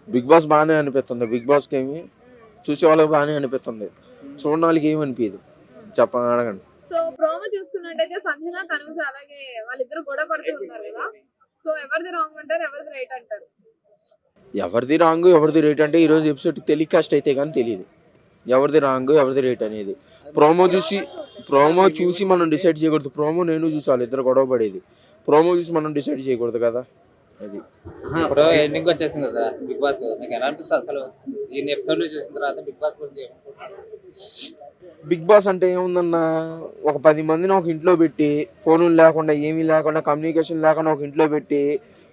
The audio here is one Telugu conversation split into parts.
బిగ్ బాస్ బాగానే అనిపిస్తుంది. బిగ్ బాస్కి ఏమి చూసే వాళ్ళకి బాగానే అనిపిస్తుంది, చూడని వాళ్ళకి ఏమి అనిపించదు. చెప్పండి, అడగండి. సో ప్రోమో చూసుకున్నట్టయితే సంజన తనుజ అలాగే వాళ్ళిద్దరు గొడవ పడుతూ ఉన్నారు కదా. సో ఎవరిది రాంగ్ అంటారు, ఎవరిది రైట్ అంటారు? ఎవరిది రాంగ్ ఎవరిది రేట్ అంటే ఈరోజు ఎపిసోడ్ టెలికాస్ట్ అయితే కానీ తెలియదు ఎవరిది రాంగ్ ఎవరిది రేట్ అనేది. ప్రోమో చూసి మనం డిసైడ్ చేయకూడదు. ప్రోమో నేను చూసాను, ఇద్దరు గొడవ పడేది. ప్రోమో చూసి మనం డిసైడ్ చేయకూడదు కదా. అది ఇప్పుడు ఎండింగ్ వచ్చేసింది కదా బిగ్ బాస్, మీకు ఎలా అనిపిస్తుంది అసలు ఈ ఎపిసోడ్ చూసిన తర్వాత బిగ్ బాస్ గురించి ఏమనుకుంటున్నారు? బిగ్ బాస్ అంటే ఏముందన్న, ఒక 10 మందిని ఒక ఇంట్లో పెట్టి, ఫోన్లు లేకుండా ఏమీ లేకుండా కమ్యూనికేషన్ లేకుండా ఒక ఇంట్లో పెట్టి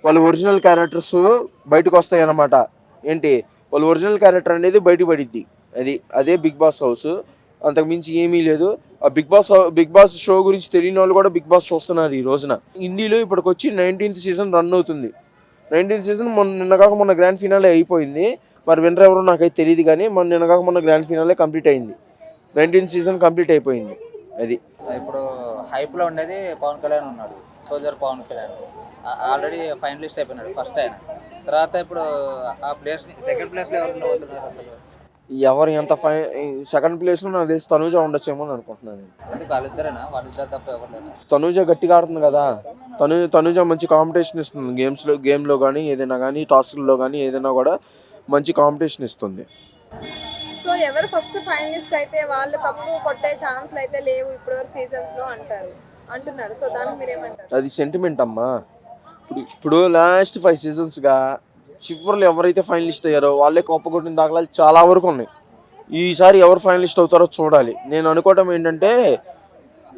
వాళ్ళ ఒరిజినల్ క్యారెక్టర్స్ బయటకు వస్తాయి అన్నమాట. ఏంటి, వాళ్ళ ఒరిజినల్ క్యారెక్టర్ అనేది బయట పడిద్ది. అదే బిగ్ బాస్ హౌస్, అంతకు మించి ఏమీ లేదు. ఆ బిగ్ బాస్ షో గురించి తెలియని వాళ్ళు కూడా బిగ్ బాస్ చూస్తున్నారు ఈ రోజున. హిందీలో ఇప్పటికొచ్చి 19th సీజన్ రన్ అవుతుంది. 19th సీజన్ మొన్న గ్రాండ్ ఫినాలే అయిపోయింది. మరి విన్నర్ ఎవరో నాకైతే తెలియదు, కానీ మొన్న గ్రాండ్ ఫినాలే కంప్లీట్ అయింది. 19th సీజన్ కంప్లీట్ అయిపోయింది. అది ఇప్పుడు హైప్ లో ఉండేది పవన్ కళ్యాణ్ ఉన్నాడు, soldier Pawan Kalyan already finalist అయిపోయినాడు ఫస్ట్ ఆయన. తర్వాత ఇప్పుడు ఆ ప్లేస్ సెకండ్ ప్లేస్ లో ఎవరు ఉండబోతున్నారు అసలు? ఎవరు ఎంత సెకండ్ ప్లేస్లో నాకు తెలిసి తనూజ ఉండొచ్చేమో అని అనుకుంటున్నాను నేను. అంటే వాళ్ళిద్దరేనా, వాళ్ళిద్దరు తప్ప ఎవరు లేదా? తనూజ గట్టిగా ఆడుతుంది కదా. తనూజ మంచి కాంపిటీషన్ ఇస్తుంది. గేమ్లో కానీ ఏదైనా కానీ, టాస్క్లో కానీ ఏదైనా కూడా మంచి కాంపిటీషన్ ఇస్తుంది. సో ఎవరు ఫస్ట్ ఫైనలిస్ట్ అయితే వాళ్ళు కప్పు కొట్టే ఛాన్స్లు అయితే లేవు ఇప్పటివరకు సీజన్స్ లో అంటున్నారు. సో దానికి మీరేమంటారు? అది సెంటిమెంట్ అమ్మా. ఇప్పుడు లాస్ట్ 5 సీజన్స్గా చివరిలో ఎవరైతే ఫైనలిస్ట్ అయ్యారో వాళ్ళే కప్పు కొట్టిన దాఖలాలు చాలా వరకు ఉన్నాయి. ఈసారి ఎవరు ఫైనలిస్ట్ అవుతారో చూడాలి. నేను అనుకోవటం ఏంటంటే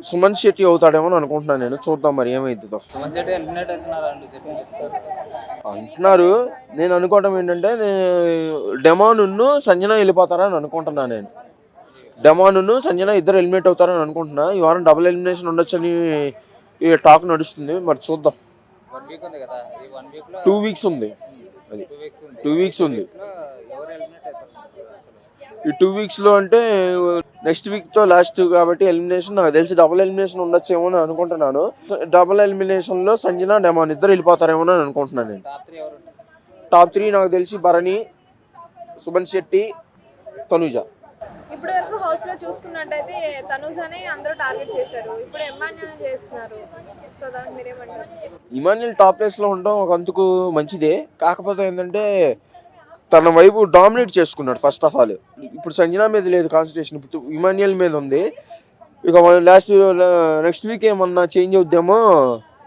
సుమన్ శెట్టి అవుతాడేమో అని అనుకుంటున్నాను నేను. చూద్దాం మరి ఏమైతుందో. సుమన్ శెట్టి ఎలిమినేట్ అవుతున్నారు అంటున్నారు. నేను అనుకోవటం ఏంటంటే డెమాను సంజన వెళ్ళిపోతారని అనుకుంటున్నాను నేను. డెమాను సంజన ఇద్దరు ఎలిమినేట్ అవుతారని అనుకుంటున్నా. ఈ వారం డబుల్ ఎలిమినేషన్ ఉండొచ్చని ఈ టాక్ నడుస్తుంది. మరి చూద్దాం. 1 వీక్ ఉంది కదా, ఈ 1 వీక్ లో 2 వీక్స్ ఉంది. అది 2 వీక్స్ ఉంది. ఎవరు ఎలిమినేట్ అవుతారు ఈ 2 వీక్స్లో అంటే నెక్స్ట్ వీక్తో లాస్ట్ కాబట్టి ఎలిమినేషన్ నాకు తెలిసి డబుల్ ఎలిమినేషన్ ఉండొచ్చేమో అని అనుకుంటున్నాను. డబుల్ ఎలిమినేషన్లో సంజన డెమాన్ ఇద్దరు వెళ్ళిపోతారేమో అని అనుకుంటున్నాను నేను. టాప్ 3 నాకు తెలిసి భరణి, సుమన్ శెట్టి, తనూజ. ఇప్పటి వరకు హౌస్ లో చూసుకున్నట్టయితే తనుజనే అందరూ టార్గెట్ చేశారు. ఇప్పుడు ఎమ్మాన్యుల్ చేస్తున్నారు. సో దానికి మీరేమంటారు? ఇమాన్యుల్ టాప్ ప్లేస్లో ఉండడం ఒక అంతకు మంచిదే. కాకపోతే ఏంటంటే తన వైపు డామినేట్ చేసుకున్నాడు ఫస్ట్ ఆఫ్ ఆల్. ఇప్పుడు సంజన మీద లేదు కాన్సన్ట్రేషన్, ఇప్పుడు ఇమాన్యుల్ మీద ఉంది. ఇక నెక్స్ట్ వీక్ ఏమన్నా చేంజ్ అవుద్దేమో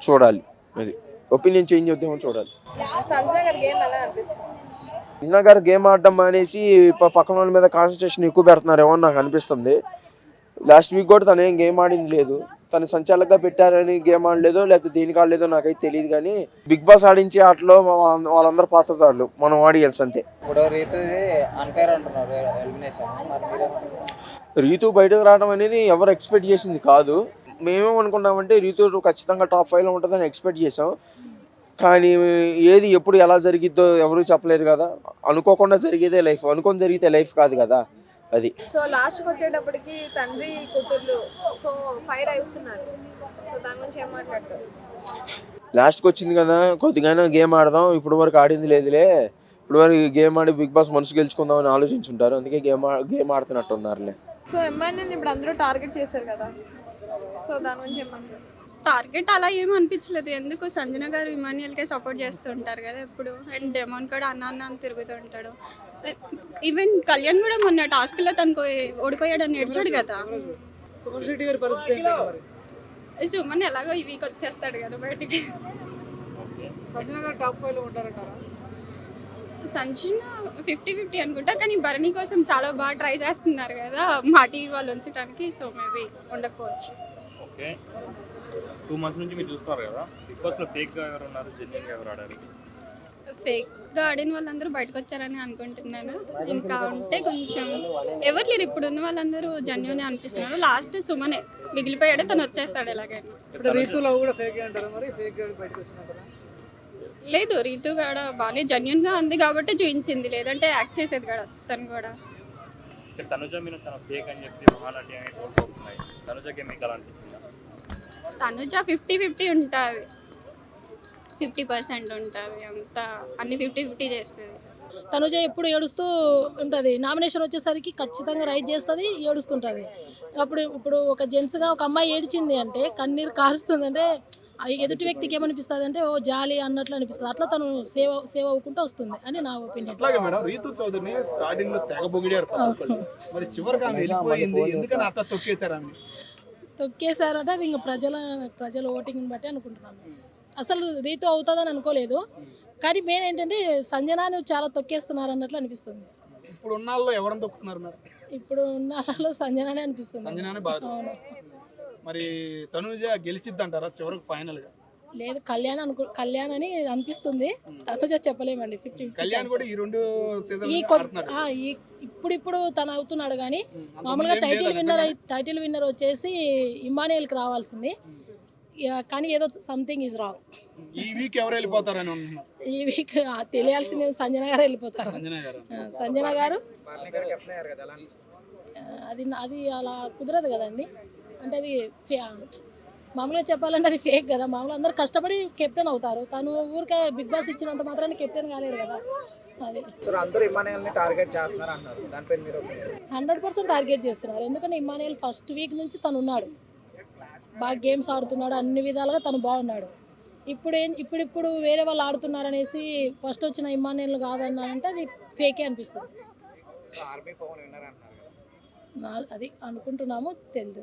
చూడాలి. అది ఒపీనియన్ చేంజ్ అవుద్దేమో చూడాలి. సంజన గారి గేమ్ ఎలా అనిపిస్తుంది? సంజన గారు గేమ్ ఆడడం అనేసి పక్కన వాళ్ళ మీద కాన్సన్ట్రేషన్ ఎక్కువ పెడుతున్నారేమో అని నాకు అనిపిస్తుంది. లాస్ట్ వీక్ కూడా తను ఏం గేమ్ ఆడింది లేదు. తను సంచాలకుగా పెట్టారని గేమ్ ఆడలేదో లేకపోతే దేనికి ఆడలేదో నాకైతే తెలియదు. కానీ బిగ్ బాస్ ఆడించే ఆటలో వాళ్ళందరూ పాత్రదారులు, మనం ఆడియన్స్ అంతే. ఇప్పుడు రీతు అన్ఫేర్ అంటున్నారు ఎలిమినేషన్, మరి మీరేమంటారు? రీతు బయటకు రావడం అనేది ఎవరు ఎక్స్పెక్ట్ చేసింది కాదు. మేమేమనుకున్నామంటే రీతు ఖచ్చితంగా టాప్ 5లో ఉంటుందని ఎక్స్పెక్ట్ చేసాం. కానీ ఏది ఎప్పుడు ఎలా జరిగిద్దో ఎవరు చెప్పలేరు కదా. అనుకోకుండా జరిగేదే లైఫ్, అనుకొని జరిగితే లైఫ్ కాదు కదా. అది సో లాస్ట్ కి వచ్చేటప్పటికి తండ్రి కూతుర్లు సో ఫైర్ అవుతున్నారు. సో దాని గురించి ఏం మాట్లాడతారు? లాస్ట్కి వచ్చింది కదా, కొద్దిగానే గేమ్ ఆడదాం. ఇప్పుడు వరకు ఆడింది లేదులే, ఇప్పుడు వరకు గేమ్ ఆడి బిగ్ బాస్ మనసు గెలుచుకుందాం అని ఆలోచించుంటారు. అందుకే గేమ్ ఆడుతున్నట్టు ఉన్నారులే. సో ఎమ్మాన్యుల్ ఇప్పుడు అందరూ టార్గెట్ చేశారు కదా. సో దాని గురించి ఏమంటారు? టార్గెట్ అలా ఏమీ అనిపించలేదు. ఎందుకు సంజన గారు ఇమాన్యుయల్కే సపోర్ట్ చేస్తూ ఉంటారు కదా ఎప్పుడు. అండ్ డెమోన్ కూడా అన్న అని తిరుగుతూ ఉంటాడు. ఈవెన్ కళ్యాణ్ కూడా మొన్న టాస్క్లో తనకు ఓడిపోయాడని ఏడ్చాడు కదా. సుమన్ ఎలాగో ఈ వీక్ వచ్చేస్తాడు కదా బయటికి. సంజన 50-50 అనుకుంటా. కానీ భరణి కోసం చాలా బాగా ట్రై చేస్తున్నారు కదా మా టీవీ వాళ్ళు ఉంచడానికి. సో మేబీ ఉండకపోవచ్చు. ఓకే, 2 months నుంచి మీరు చూస్తున్నారు కదా, బిగ్ బాస్లో ఫేక్గా ఎవరు ఉన్నారు, జెన్యున్గా ఎవరు ఆడారు? ఫేక్గా ఆడిన వాళ్ళందరూ బయటకు వచ్చారని అనుకుంటున్నాను. ఇంకా ఉంటే కొంచెం ఎవరు లేరు. ఇప్పుడు ఉన్న వాళ్ళందరూ జెన్యూన్ అనిపిస్తున్నారు. లాస్ట్ సుమనే మిగిలిపోయాడు, తను వచ్చేస్తాడు ఎలాగైనా. లేదు, రీతు కూడా బాగానే జెన్యూన్గా ఉంది కాబట్టి చూపించింది, లేదంటే యాక్ట్ చేసేది కూడా తను కూడా. తనుజ మీద తన ఫేక్ అని చెప్పి మహానటి అని ట్రోల్స్ అవుతున్నాయి. తనుజకి మీకు ఎలా అనిపించిందా? తనుజ 50-50 ఉంటుంది, 50% ఉంటుంది. అంతా అన్ని 50-50 చేస్తుంది. తనుజ ఎప్పుడు ఏడుస్తూ ఉంటుంది, నామినేషన్ వచ్చేసరికి ఖచ్చితంగా రైట్ చేస్తుంది, ఏడుస్తుంటుంది. ఇప్పుడు ఒక జెంట్స్గా ఒక అమ్మాయి ఏడ్చింది అంటే కన్నీరు కారుస్తుంది అంటే ఎదుటి వ్యక్తికి ఏమనిపిస్తుంది అంటే ఓ జాలి అన్నట్లు అనిపిస్తుంది. అట్లా తను సేవ్ అవ్వకుంటూ వస్తుంది అని నా ఒపీనియన్. అట్లాగే మేడం రీతు చౌదరిని స్టార్టింగ్ లో తెగ పొగిడారు ప్రతి ఒక్కళ్ళు. మరి చివరికి ఆమె వెళ్ళిపోయింది, ఎందుకని అట్లా తొక్కేశారు ఆమె? తొక్కేశారంటే అది ఇంకా ప్రజల ఓటింగ్ని బట్టి అనుకుంటున్నాను. అసలు రీతు అవుతుందని అనుకోలేదు, కానీ మెయిన్ ఏంటంటే సంజనాని చాలా తొక్కేస్తున్నారు అన్నట్లు అనిపిస్తుంది. ఇప్పుడు ఉన్నాళ్ళలో ఎవరిని తొక్కుతున్నారు మేడం? ఇప్పుడు ఉన్న వాళ్ళలో సంజనానే అనిపిస్తుంది. సంజనానే బాగా. అవును. మరి తనుజ గెలిచిద్ది అంటారా చివరికి ఫైనల్ గా? లేదు, కళ్యాణ్ అని అనిపిస్తుంది, తనుజ చెప్పలేమండి. 50-50 కళ్యాణ్ కూడా ఈ రెండు ఈ ఇప్పుడు తను అవుతున్నాడు, కానీ మామూలుగా టైటిల్ విన్నర్ వచ్చేసి ఇమ్మానుయేల్కి రావాల్సింది, కానీ ఏదో సంథింగ్ ఈజ్ రాంగ్. ఈ వీక్ ఎవరు వెళ్ళిపోతారని అంటున్నారు? ఈ వీక్ తెలియాల్సింది సంజన గారు వెళ్ళిపోతారు. సంజన గారు అది అలా కుదరదు కదండి. అంటే అది మామూలుగా చెప్పాలంటే అది ఫేక్ కదా. మామూలుగా అందరు కష్టపడి కెప్టెన్ అవుతారు, తను ఊరికే బిగ్ బాస్ ఇచ్చినంత మాత్రాన్ని కెప్టెన్ కాలేడు కదా. అది 100% టార్గెట్ చేస్తున్నారు, ఎందుకంటే ఇమ్మానుయేల్ ఫస్ట్ వీక్ నుంచి తను ఉన్నాడు, బాగా గేమ్స్ ఆడుతున్నాడు, అన్ని విధాలుగా తను బాగున్నాడు. ఇప్పుడు వేరే వాళ్ళు ఆడుతున్నారు అనేసి ఫస్ట్ వచ్చిన ఇమ్మానుయేల్ కాదన్నారంటే అది ఫేకే అనిపిస్తుంది. అది అనుకుంటున్నాము, తెలియదు.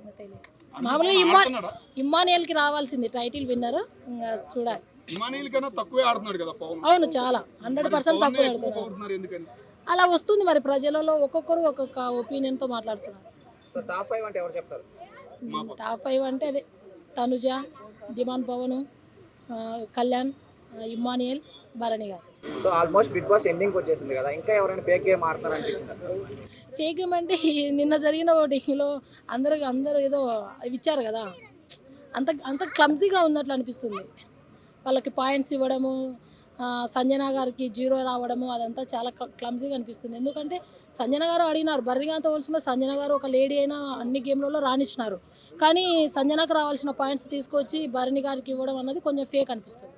మామూలుగా ఇమ్మానుయేల్కి రావాల్సింది టైటిల్ విన్నర్, ఇంకా చూడాలి. ఇమానుయేల్ కన్నా తక్కువే ఆడుతున్నాడు కదా పవన్. అవును, చాలా 100% తక్కువ ఆడుతున్నారు. ఎందుకని అలా వస్తుంది మరి, ప్రజలలో ఒక్కొక్కరు ఒక్కొక్క ఒపీనియన్తో మాట్లాడుతున్నారు. టాప్ 5 అంటే ఎవరు చెప్తారు? టాప్ 5 అంటే అదే తనుజ, డిమాండ్ పవన్, కళ్యాణ్, ఇమ్మానుయేల్, భరణి గారు. So almost Bigg Boss ending వచ్చేసింది కదా, ఇంకా ఎవరైనా ఫేక్ గేమ్ ఆడతారు అనిపించింది? ఫేక్ గేమ్ అంటే నిన్న జరిగిన ఓటింగ్లో అందరూ ఏదో ఇచ్చారు కదా, అంత క్లమ్జీగా ఉన్నట్లు అనిపిస్తుంది. వాళ్ళకి పాయింట్స్ ఇవ్వడము, సంజన గారికి 0 రావడము, అదంతా చాలా క్లమ్జీగా అనిపిస్తుంది. ఎందుకంటే సంజన గారు అడిగినారు, భరణిగారితో పోల్చుకుంటే సంజన గారు ఒక లేడీ అయినా అన్ని గేమ్లలో రాణించినారు, కానీ సంజనకు రావాల్సిన పాయింట్స్ తీసుకొచ్చి భరణి గారికి ఇవ్వడం అన్నది కొంచెం ఫేక్ అనిపిస్తుంది.